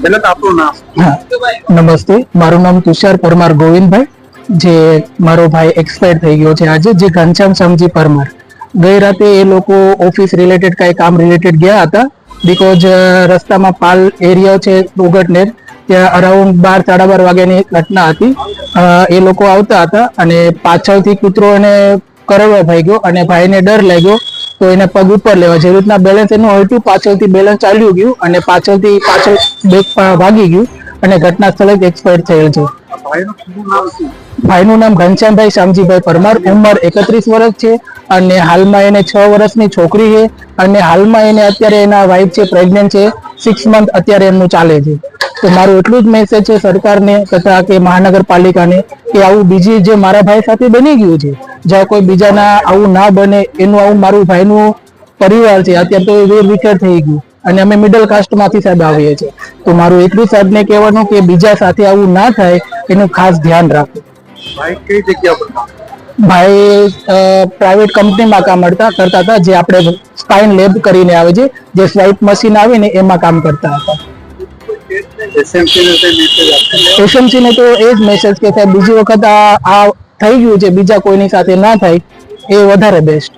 પહેલા તો આપણું નામ. હા, નમસ્તે. મારું નામ તુષાર પરમાર ગોવિંદભાઈ, જે મારો ભાઈ એક્સપાયર થઈ ગયો છે આજે, જે ઘનશ્યામ શામજી પરમાર. ગઈ રાતે એ લોકો ઓફિસ રિલેટેડ કઈ કામ રિલેટેડ ગયા હતા, બીકોઝ રસ્તામાં પાલ એરિયા છે ઉગટનેર, ત્યાં અરાઉન્ડ 12-12:30 વાગ્યાની ઘટના હતી. એ લોકો આવતા હતા અને પાછળથી કૂતરો એને કરડવા થઈ ગયો અને ભાઈને ડર લાગ્યો, તો એને પગ ઉપર લેવા જે રીતના બેલેન્સ એનું હલતું, પાછળથી બેલેન્સ ચાલ્યું ગયું અને પાછળ બેગ ભાગી ગયું અને ઘટના સ્થળે જ એક્સપાયર થયેલ છે. ભાઈનું નામ ઘનશ્યામભાઈ શામજીભાઈ પરમાર, ઉંમર 31 વર્ષ છે અને હાલમાં એને 6 વર્ષની છોકરી છે અને હાલમાં એને અત્યારે એના વાઇફ છે, પ્રેગ્નન્ટ છે, 6 મંથ અત્યારે એમનું ચાલે છે. તો મારું એટલું જ મેસેજ છે સરકારને તથા કે મહાનગરપાલિકાને કે આવું બીજી જે મારા ભાઈ સાથે બની ગયું છે, જ્યાં કોઈ બીજાના આવું ના બને એનું આવું મારું ભાઈનું પરિવાર છે અત્યારે તો વેર વિખેર થઈ ગયું અને અમે મિડલ કાસ્ટ માંથી સાહેબ આવીએ છીએ. તો મારું એટલું સાહેબને કહેવાનું કે બીજા સાથે આવું ના થાય એનું ખાસ ધ્યાન રાખો. ભાઈ કઈ જગ્યા પર? ભાઈ પ્રાઇવેટ કંપનીમાં કામ કરતા હતા, જે આપણે સ્પાઇન લેબ કરીને આવે છે, જે સ્વાઇપ મશીન આવે ને એમાં કામ કરતા હતા. એસએમસી ને તો એ જ મેસેજ કે સાહેબ બીજી વખત આ થઈ ગયું છે, બીજા કોઈની સાથે ના થાય એ વધારે બેસ્ટ.